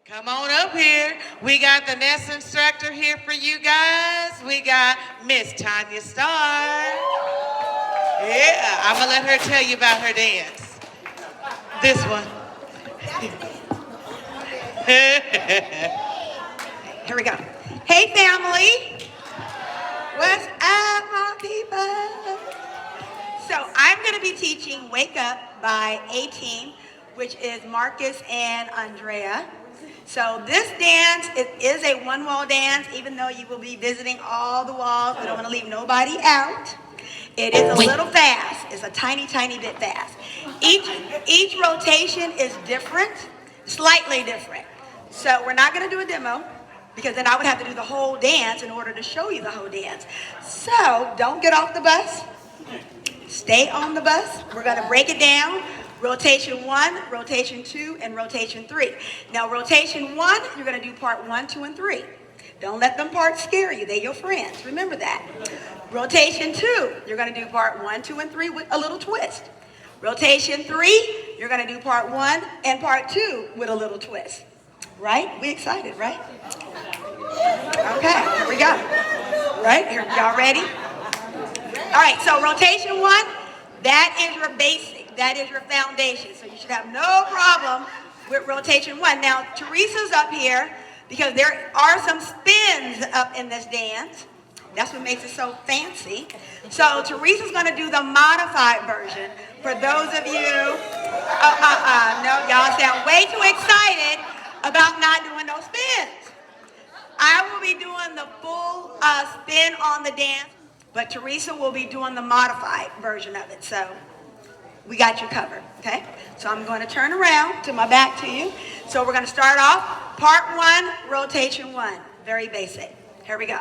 Come on up here. We got the next instructor here for you guys. We got Miss Tonya Starr. Yeah, I'm going to let her tell you about her dance. This one. Here we go. Hey, family. What's up, my people? So I'm going to be teaching Wake Up by A-Team, which is Marcus and Andrea. So this dance is a one-wall dance, even though you will be visiting all the walls. We don't want to leave nobody out. It is a little fast. It's a tiny, tiny bit fast. Each rotation is different, slightly different. So we're not going to do a demo, because then I would have to do the whole dance in order to show you the whole dance. So don't get off the bus. Stay on the bus. We're going to break it down. Rotation 1, rotation 2, and rotation 3. Now, rotation 1, you're going to do part 1, 2, and 3. Don't let them parts scare you. They're your friends. Remember that. Rotation 2, you're going to do part 1, 2, and 3 with a little twist. Rotation 3, you're going to do part 1 and part 2 with a little twist. Right? We excited, right? Okay, here we go. Right? Here, y'all ready? All right, so rotation 1, that is your basic. That is your foundation. So you should have no problem with rotation 1. Now, Teresa's up here because there are some spins up in this dance. That's what makes it so fancy. So Teresa's going to do the modified version. For those of you, no, y'all sound way too excited about not doing those spins. I will be doing the full spin on the dance, but Teresa will be doing the modified version of it. So we got you covered, okay? So I'm going to turn around to my back to you. So we're going to start off part 1, rotation 1. Very basic. Here we go.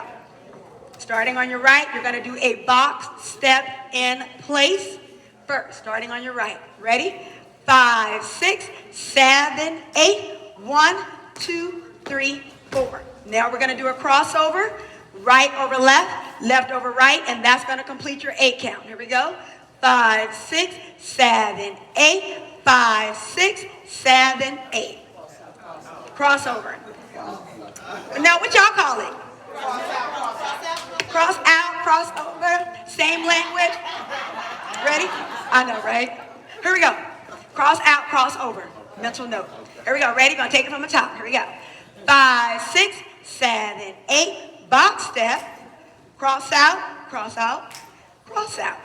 Starting on your right, you're going to do a box step in place first. Starting on your right. Ready? 5, 6, 7, 8. 1, 2, 3, 4. Now we're going to do a crossover. Right over left, left over right, and that's going to complete your 8 count. Here we go. 5, 6, 7, 8. 5, 6, 7, 8. Crossover. Now, what y'all call it? Cross out, crossover, same language. Ready? I know, right? Here we go. Cross out, crossover. Mental note. Here we go. Ready? Gonna take it from the top. Here we go. 5, 6, 7, 8. Box step. Cross out, cross out, cross out.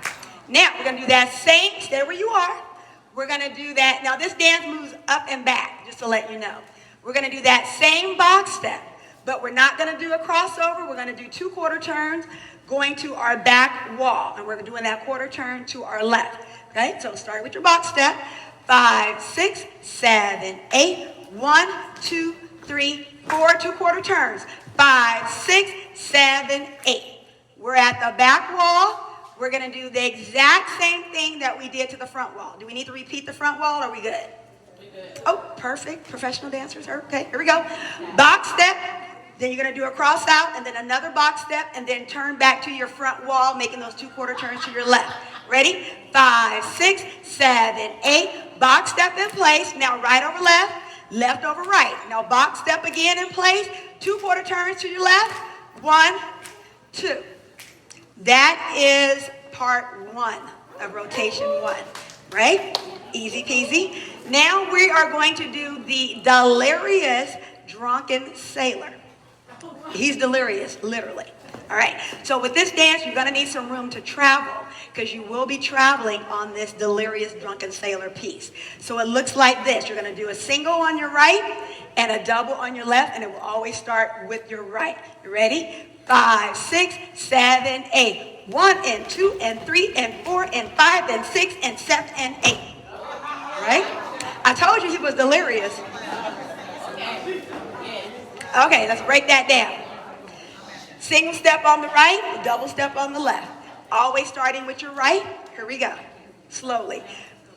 Now, we're going to do that same, stay where you are. We're going to do that. Now, this dance moves up and back, just to let you know. We're going to do that same box step, but we're not going to do a crossover. We're going to do 2 quarter turns going to our back wall, and we're doing that quarter turn to our left. Okay, so start with your box step. 5, 6, 7, 8. 1, 2, 3, 4. 2 quarter turns. 5, 6, 7, 8. We're at the back wall. We're going to do the exact same thing that we did to the front wall. Do we need to repeat the front wall, or are we good? Oh, perfect. Professional dancers. Okay, here we go. Box step. Then you're going to do a cross out, and then another box step, and then turn back to your front wall, making those 2 quarter turns to your left. Ready? 5, 6, 7, 8. Box step in place. Now right over left, left over right. Now box step again in place. 2 quarter turns to your left. 1, 2. That is part 1 of rotation 1, right? Easy peasy. Now we are going to do the delirious drunken sailor. He's delirious, literally. All right, so with this dance, you're going to need some room to travel, because you will be traveling on this delirious drunken sailor piece. So it looks like this. You're going to do a single on your right and a double on your left, and it will always start with your right. You ready? 5, 6, 7, 8. 1 and 2 and 3 and 4 and 5 and 6 and 7 and 8. Right? I told you he was delirious. Okay, let's break that down. Single step on the right, double step on the left. Always starting with your right. Here we go. Slowly.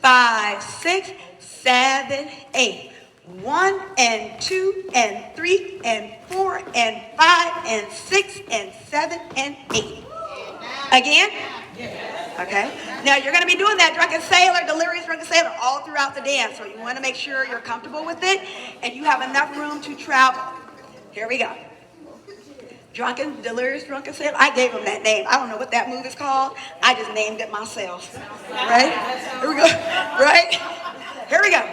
5, 6, 7, 8. 1 and 2 and 3 and 4 and 5 and 6 and 7 and 8. Again, Okay? Now you're going to be doing that drunken sailor, delirious drunken sailor all throughout the dance. So you want to make sure you're comfortable with it and you have enough room to travel. Here we go. Drunken, delirious drunken sailor. I gave him that name. I don't know what that move is called. I just named it myself. Right? Here we go. Right? Here we go.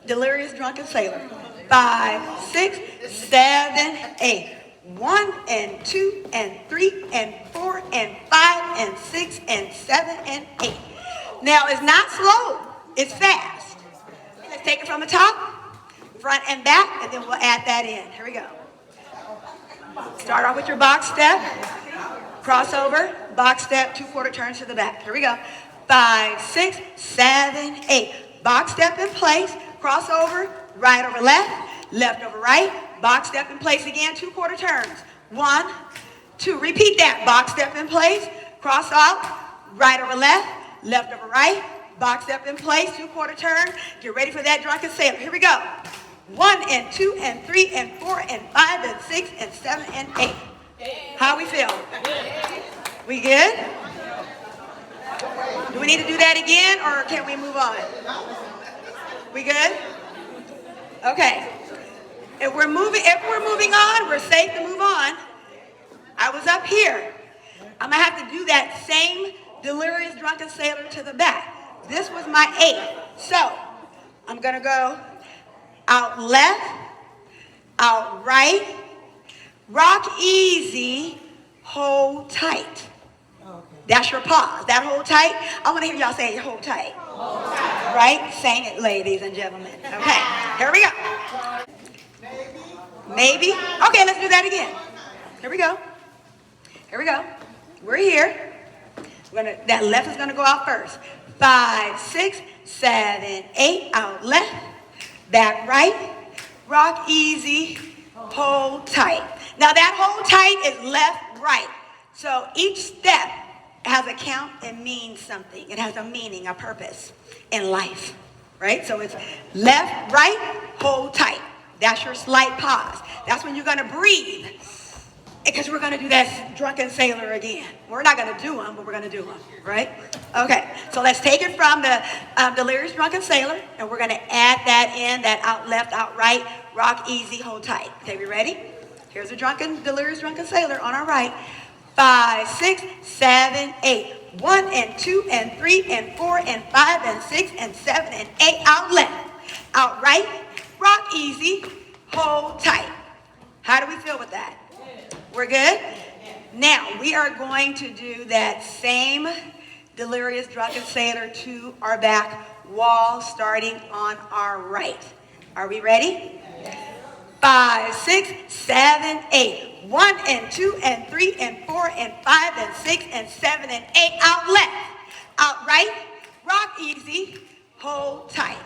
Delirious drunken sailor. 5, 6, 7, 8. 1 and 2 and 3 and 4 and 5 and 6 and 7 and 8. Now it's not slow, it's fast. Let's take it from the top, front and back, and then we'll add that in. Here we go. Start off with your box step, crossover, box step, 2/4 turns to the back. Here we go. 5, 6, 7, 8. Box step in place, crossover, right over left, left over right. Box step in place again, 2/4 turns. 1, 2. Repeat that. Box step in place, cross out, right over left, left over right. Box step in place, 2/4 turn. Get ready for that drunken sailor. Here we go. 1 and 2 and 3 and 4 and 5 and 6 and 7 and 8. How we feel? We good? Do we need to do that again or can we move on? We good? Okay. If we're moving on, we're safe to move on. I was up here. I'm gonna have to do that same delirious drunken sailor to the back. This was my 8. So I'm gonna go out left, out right, rock easy, hold tight. That's your pause. That hold tight. I want to hear y'all say hold tight. Hold tight. Right? Saying it, ladies and gentlemen. Okay, here we go. Maybe. Okay, let's do that again. Here we go. Here we go. We're here. That left is gonna go out first. 5, 6, 7, 8. Out left. Back right. Rock easy. Hold tight. Now that hold tight is left, right. So each step has a count and means something. It has a meaning, a purpose in life. Right? So it's left, right, hold tight. That's your slight pause. That's when you're going to breathe. Because we're going to do that drunken sailor again. We're not going to do them, but we're going to do them. Right? Okay. So let's take it from the delirious drunken sailor. And we're going to add that in, that out left, out right, rock easy, hold tight. Okay, we ready? Here's a delirious drunken sailor on our right. 5, 6, 7, 8. 1 and 2 and 3 and 4 and 5 and 6 and 7 and 8. Out left, out right. Rock easy, hold tight. How do we feel with that? We're good? Now, we are going to do that same delirious drunken sailor to our back wall starting on our right. Are we ready? 5, 6, 7, 8. 1 and 2 and 3 and 4 and 5 and 6 and 7 and 8. Out left, out right. Rock easy, hold tight.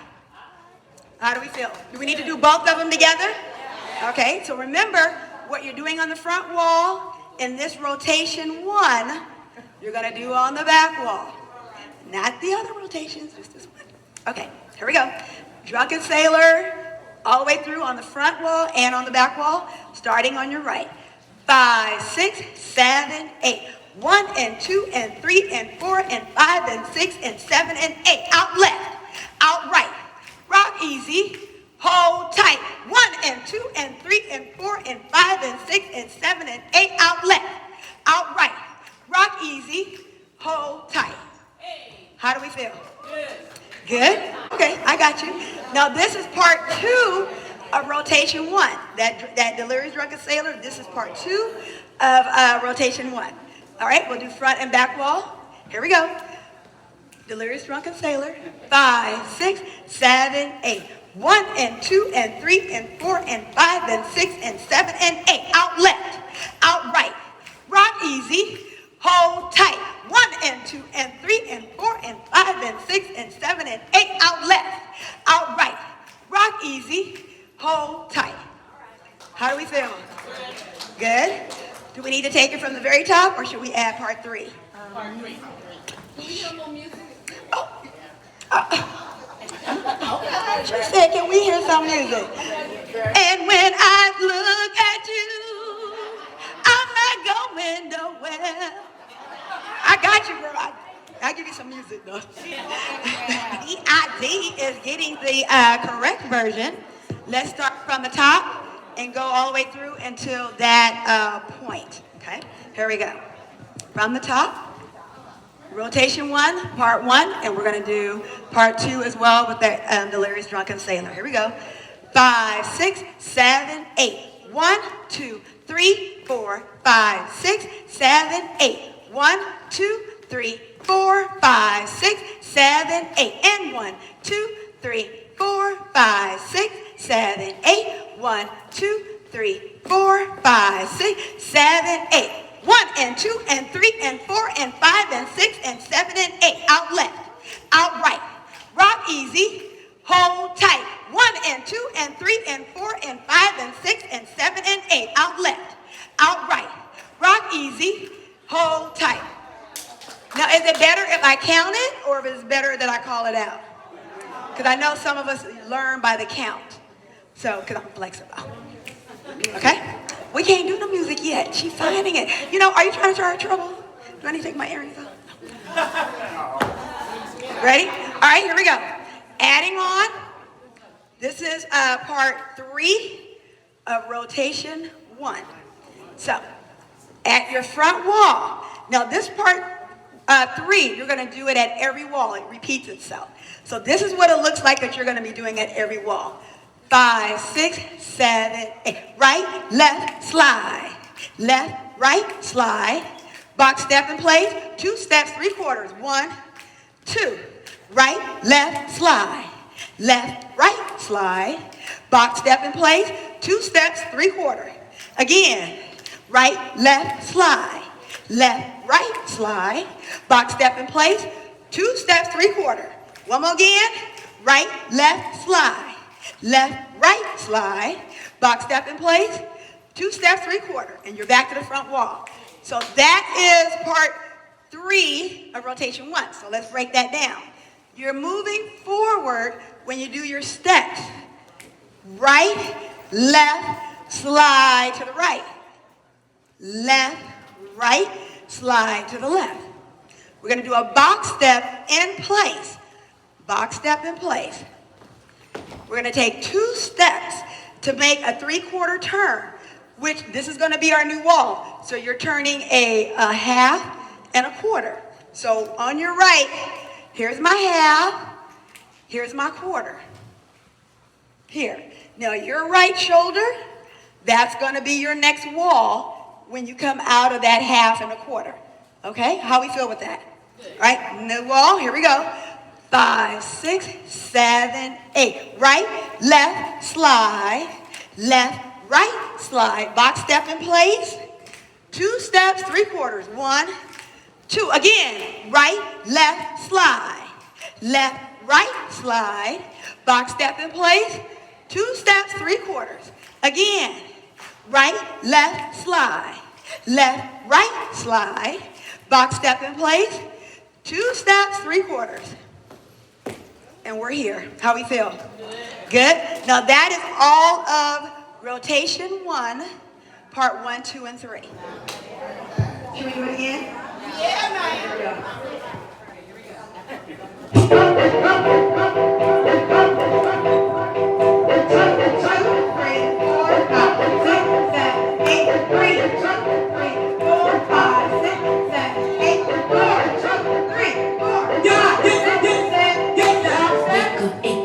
How do we feel? Do we need to do both of them together? Okay, so remember what you're doing on the front wall in this rotation 1, you're going to do on the back wall. Not the other rotations, just this one. Okay, here we go. Drunken sailor all the way through on the front wall and on the back wall, starting on your right. 5, 6, 7, 8. 1 and 2 and 3 and 4 and 5 and 6 and 7 and 8. Out left, out right. Rock easy, hold tight. 1 and 2 and 3 and 4 and 5 and 6 and 7 and 8. Out left, out right. Rock easy, hold tight. How do we feel? Good? Okay, I got you. Now this is part 2 of rotation 1. That delirious drunken sailor, this is part 2 of rotation 1. All right, we'll do front and back wall. Here we go. Delirious drunken sailor. 5, 6, 7, 8. 1 and 2 and 3 and 4 and 5 and 6 and 7 and 8. Out left, out right. Rock easy, hold tight. 1 and 2 and 3 and 4 and 5 and 6 and 7 and 8. Out left, out right. Rock easy, hold tight. How do we feel? Good? Do we need to take it from the very top or should we add part 3? Part 3. Can we hear more music? She said, can we hear some music? And when I look at you, I'm not going nowhere. I got D-I-D is getting the correct version. Let's start from the top and go all the way through until that point. Okay, here we go. From the top, rotation 1, part 1, and we're going to do part 2 as well with the delirious drunken sailor. Here we go. 5, 6, 7, 8. 1, 2, 3, 4, 5, 6, 7, 8. 1, 2, 3, 4, 5, 6, 7, 8. And 1, 2, 3, 4, 5, 6, 7, 8. 1, 2, 3, 4, 5, 6, 7, 8. 1 and 2 and 3 and 4 and 5 and 6 and 7 and 8. Out left, out right. Rock easy, hold tight. 1 and 2 and 3 and 4 and 5 and 6 and 7 and 8. Out left, out right. Rock easy, hold tight. Now, is it better if I count it or if it's better that I call it out? Because I know some of us learn by the count. So, because I'm flexible. Okay? We can't do the music yet. She's finding it. You know, are you trying to start trouble? Do I need to take my earrings off? Ready? All right, here we go. Adding on. This is part 3 of rotation 1. So, at your front wall. Now, this part 3, you're going to do it at every wall. It repeats itself. So, this is what it looks like that you're going to be doing at every wall. 5, 6, 7, 8. Right, left, slide. Left, right, slide. Box step in place. 2 steps, 3/4. 1, 2. Right, left, slide. Left, right, slide. Box step in place. 2 steps, 3/4. Again, right, left, slide. Left, right, slide. Box step in place. 2 steps, 3/4. One more again. Right, left, slide. Left, right, slide. Box step in place. 2 steps, 3/4. And you're back to the front wall. So that is part 3 of rotation 1. So let's break that down. You're moving forward when you do your steps. Right, left, slide to the right. Left, right, slide to the left. We're going to do a box step in place. Box step in place. We're going to take 2 steps to make a 3/4 turn, which this is going to be our new wall. So you're turning a half and a quarter. So on your right, here's my half, here's my quarter. Here. Now your right shoulder, that's going to be your next wall when you come out of that half and a quarter. Okay? How we feel with that? All right, new wall, here we go. 5, 6, 7, 8. Right, left, slide. Left, right, slide. Box step in place. 2 steps, 3/4. 1, 2. Again, right, left, slide. Left, right, slide. Box step in place. 2 steps, 3/4. Again, right, left, slide. Left, right, slide. Box step in place. 2 steps, 3/4. And we're here. How we feel? Good. Now that is all of rotation 1, part 1, 2, and 3. Should we do it again? Yeah, man. Here we go. 1, 2, 3, 4, 5, 6, 7, 8, 3, 2, 3, 4, 5, 6, 7, 8, 4, 2, 3, 4, 5, 6, 7, 8.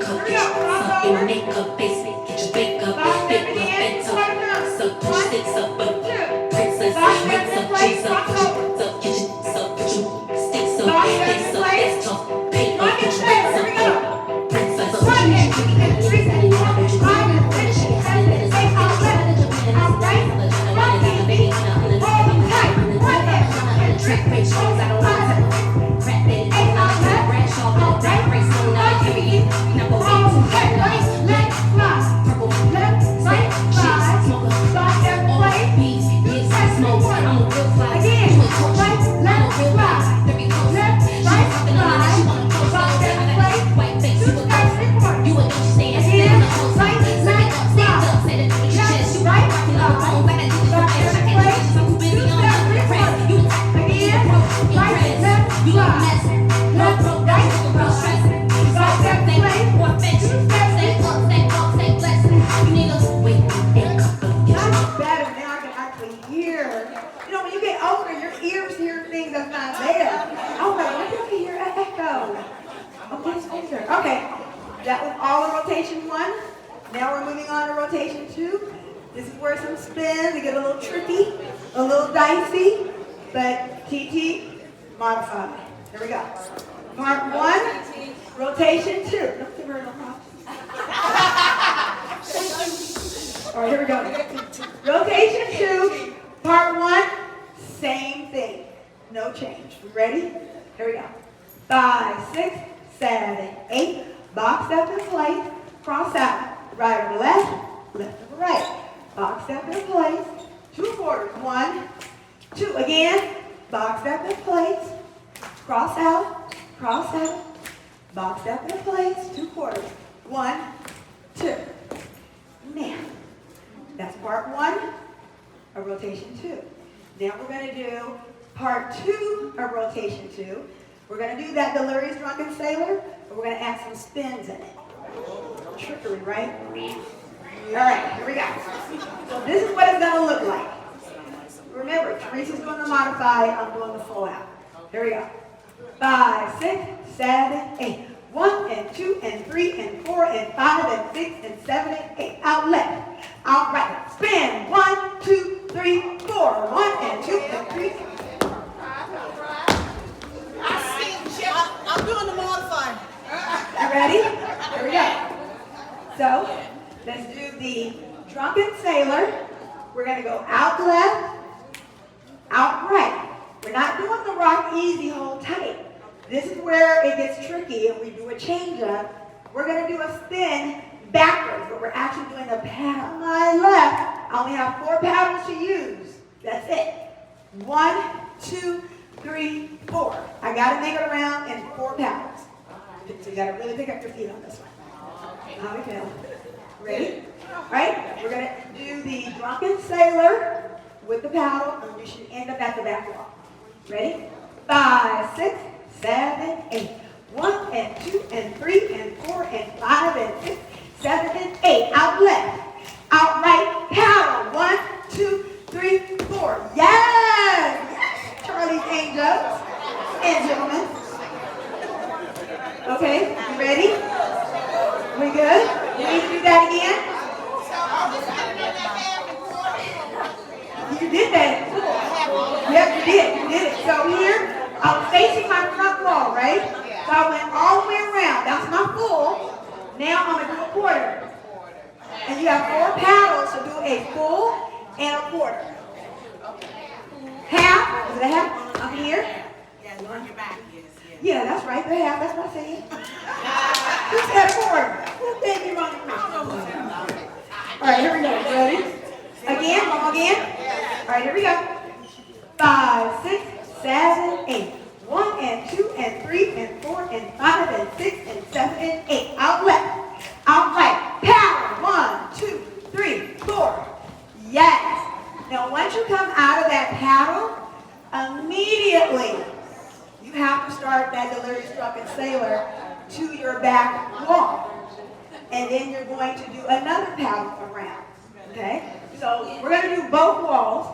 That's better. Now I can actually hear. You know, when you get older, your ears hear things that's not there. Oh my God, you can hear an echo. Okay, it's older. Okay, that was all of rotation 1. Now we're moving on to rotation 2. This is where some spins, they get a little tricky, a little dicey, but TT, modified. Here we go. Part 1, rotation 2. Don't give her no props. All right, here we go. Rotation 2, part 1, same thing. No change. We ready? Here we go. 5, 6, 7, 8. Box up in place. Cross out. Right over left, left over right. Box up in place. 2 quarters. 1, 2. Again. Box up in place. Cross out. Cross out. Box up in place. 2 quarters. 1, 2. Now, that's part 1 of rotation 2. Now we're going to do part 2 of rotation 2. We're going to do that delirious drunken sailor, but we're going to add some spins in it. Trickery, right? All right, here we go. So this is what it's going to look like. Remember, Teresa's doing the modified, I'm doing the full out. Here we go. 5, 6, 7, 8. 1 and 2 and 3 and 4 and 5 and 6 and 7 and 8. Out left. Out right. Spin. 1, 2, 3, 4. 1 and 2 and 3. I'm doing the modified. You ready? Here we go. So, let's do the drunken sailor. We're going to go out left, out right. We're not doing the rock easy, hold tight. This is where it gets tricky and we do a change up. We're going to do a spin backwards, but we're actually doing a paddle on my left. I only have 4 paddles to use. That's it. 1, 2, 3, 4. I got to make it around in 4 paddles. So you got to really pick up your feet on this one. How we feel? Ready? All right, we're going to do the drunken sailor with the paddle, and we should end up at the back wall. Ready? 5, 6, 7, 8. 1 and 2 and 3 and 4 and 5 and 6, 7 and 8. Out left, out right, paddle. 1, 2, 3, 4. Yes! Charlie's Angels and gentlemen. Okay, you ready? We good? You need to do that again? You did that. Yep, you did. You did it. So here, I'm facing my front wall, right? So I went all the way around. That's my full. Now I'm going to do a quarter. And you have 4 paddles to do a full and a quarter. Half. Is it a half? I'm here. Yeah, on your back, yes. Yeah, that's right. The half. That's what I said. Who said a quarter? Who think you're on the ground? All right, here we go. Ready? Again. One more again. All right, here we go. 5, 6, 7, 8. 1 and 2 and 3 and 4 and 5 and 6 and 7 and 8. Out left. Out right. Paddle. 1, 2, 3, 4. Yes. Now, once you come out of that paddle, immediately you have to start that delirious drunken sailor to your back wall. And then you're going to do another paddle around. Okay? So we're going to do both walls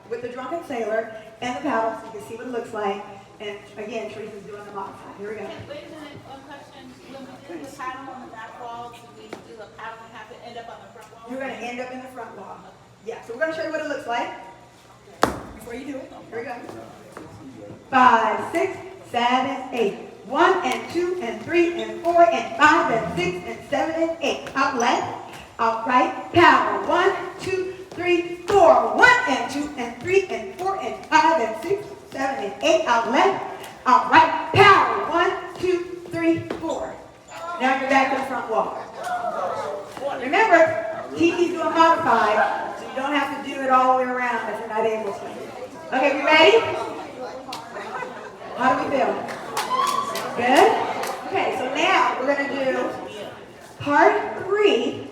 with the drunken sailor and the paddle so you can see what it looks like. And again, Teresa's doing the modified. Here we go. Wait a minute, one question. When we do the paddle on the back wall, do we do a paddle and have it end up on the front wall? You're going to end up in the front wall. Yeah, so we're going to show you what it looks like before you do it. Here we go. 5, 6, 7, 8. 1 and 2 and 3 and 4 and 5 and 6 and 7 and 8. Out left, out right, paddle. 1, 2, 3, 4. 1 and 2 and 3 and 4 and 5 and 6, 7 and 8. Out left, out right, paddle. 1, 2, 3, 4. Now you're back to the front wall. Remember, TT's doing modified, so you don't have to do it all the way around if you're not able to. Okay, we ready? How do we feel? Good? Okay, so now we're going to do part 3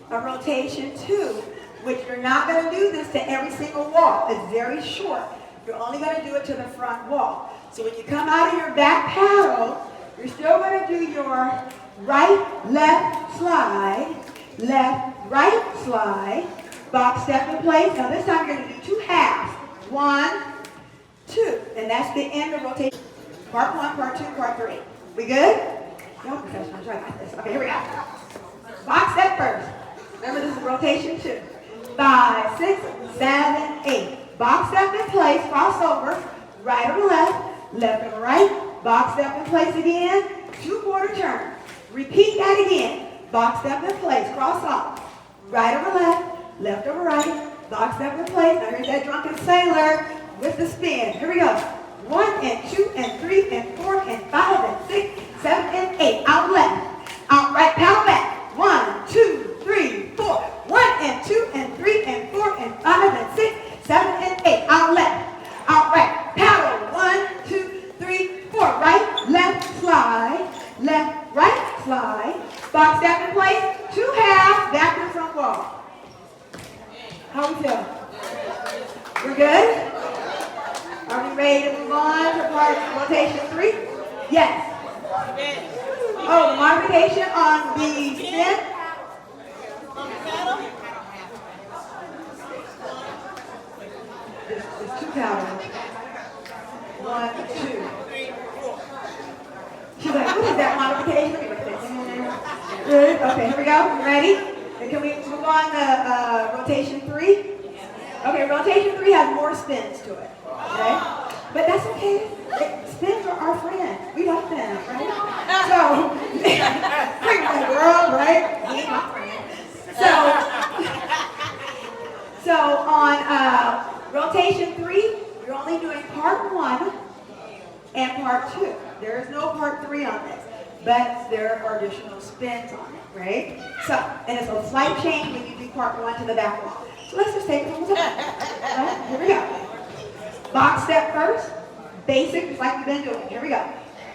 of rotation 2, which you're not going to do this to every single wall. It's very short. You're only going to do it to the front wall. So when you come out of your back paddle, you're still going to do your right, left slide, left, right, slide, box step in place. Now this time you're going to do 2 halves. 1, 2, and that's the end of rotation. Part 1, part 2, part 3. We good? Y'all professionals, right like this. Okay, here we go. Box step first. Remember this is rotation 2. 5, 6, 7, 8. Box step in place, crossover, right or left, left or right, box step in place again, 2/4 turn. Repeat that again. Box step in place, cross off, right over left over right, box step in place. Now here's that drunken sailor with the spin. Here we go. 1 and 2 and 3 and 4 and 5 and 6, 7 and 8. Out left, out right, paddle back. 1, 2, 3, 4. 1 and 2 and 3 and 4 and 5 and 6, 7 and 8. Out left, out right, paddle. 1, 2, 3, 4. Right, left, slide. Left, right, slide. Box step in place. 2 halves, back to the front wall. How we feel? We're good? Are we ready to move on to part rotation 3? Yes. Oh, the modification on the spin? It's 2 paddles. 1, 2. She's like, what is that modification? Good. Okay, here we go. You ready? And can we move on to rotation 3? Okay, rotation 3 has more spins to it. Okay? But that's okay. Spins are our friend. We like them, right? So, bring my girl, right? He ain't my friend. So on rotation 3, we're only doing part 1 and part 2. There is no part 3 on this, but there are additional spins on it, right? So, and it's a slight change when you do part 1 to the back wall. So let's just take it from the top. Right? Here we go. Box step first, basic, just like we've been doing. Here we go.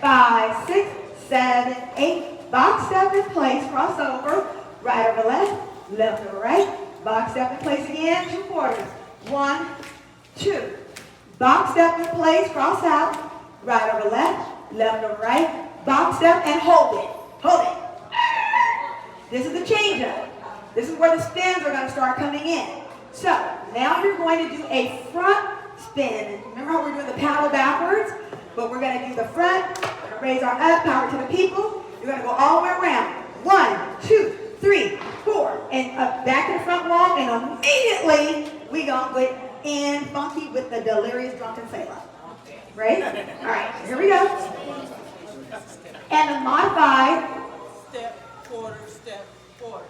5, 6, 7, 8. Box step in place, crossover, right over left, left over right. Box step in place again, 2/4. 1, 2. Box step in place, cross out, right over left, left over right. Box step and hold it. Hold it. This is the change up. This is where the spins are going to start coming in. So now you're going to do a front spin. Remember how we're doing the paddle backwards? But we're going to do the front. We're going to raise our up, power to the people. You're going to go all the way around. 1, 2, 3, 4. And up back to the front wall. And immediately we're going to get in funky with the delirious drunken sailor. Right? All right, here we go. And the modified. Step, quarter, step, quarter.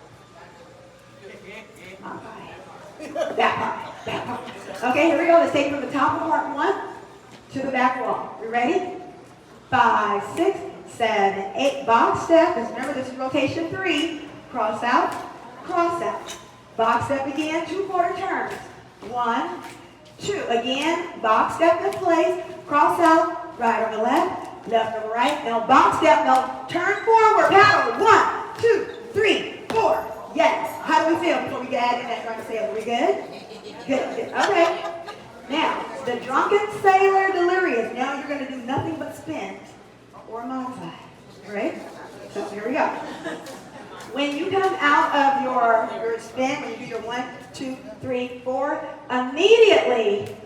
That part. Okay, here we go. Let's take it from the top of part 1 to the back wall. You ready? 5, 6, 7, 8. Box step. Remember, this is rotation 3. Cross out, cross out. Box step again, 2/4 turns. 1, 2. Again, box step in place. Cross out, right over left, left over right. Now box step, now turn forward, paddle. 1, 2, 3, 4. Yes. How do we feel before we add in that drunken sailor? We good? Good, good. Okay. Now, the drunken sailor delirious. Now you're going to do nothing but spins or modify. Right? So here we go. When you come out of your spin, when you do your 1, 2, 3, 4, immediately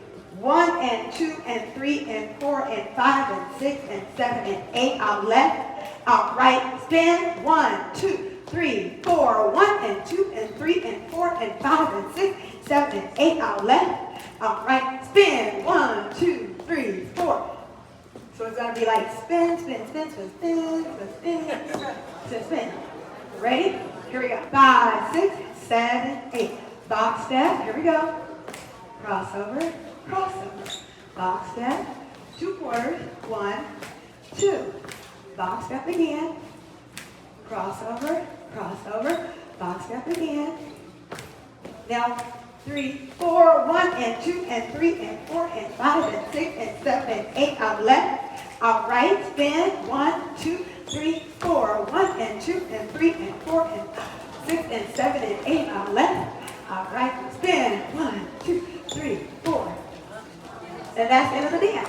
1 and 2 and 3 and 4 and 5 and 6 and 7 and 8 out left, out right, spin. 1, 2, 3, 4, 1 and 2 and 3 and 4 and 5 and 6, 7 and 8 out left, out right, spin. 1, 2, 3, 4. So it's going to be like spin, spin, spin, spin, spin, spin, spin, spin, spin. Ready? Here we go. 5, 6, 7, 8. Box step. Here we go. Crossover, crossover. Box step. 2/4. 1, 2. Box step again. Crossover, crossover. Box step again. Now 3, 4, 1 and 2 and 3 and 4 and 5 and 6 and 7 and 8 out left, out right, spin. 1, 2, 3, 4, 1 and 2 and 3 and 4 and 6 and 7 and 8 out left, out right, spin. 1, 2, 3, 4. And that's the end of the dance.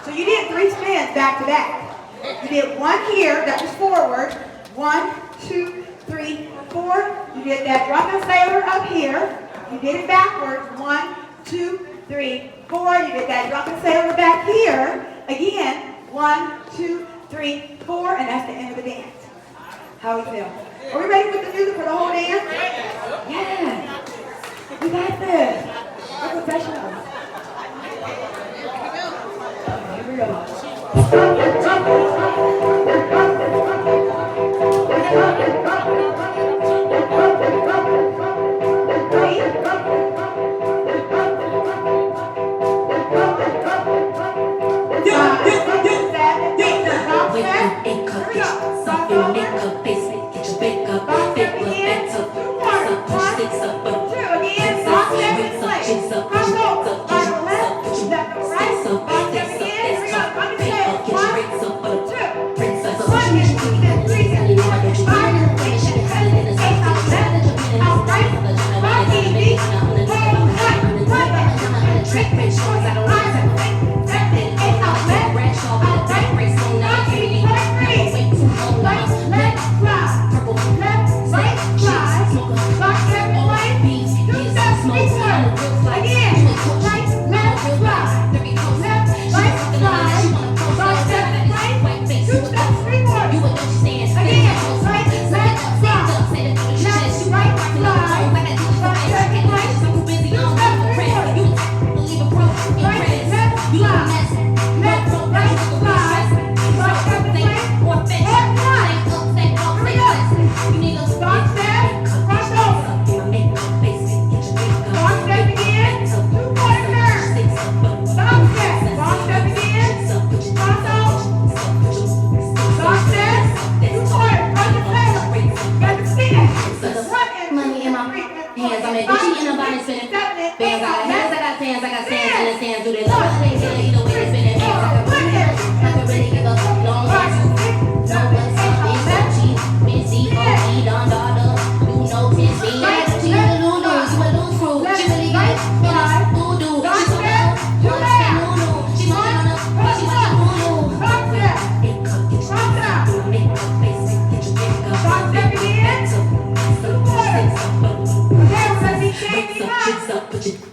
So you did 3 spins back to back. You did 1 here, that was forward. 1, 2, 3, 4. 4, you get that drunken sailor up here. You get it backwards. 1, 2, 3, 4. You get that drunken sailor back here. Again, 1, 2, 3, 4, and that's the end of the dance. How we feel? Are we ready with the music for the whole dance? Yeah. We got this. We're professionals. Here we go. Put your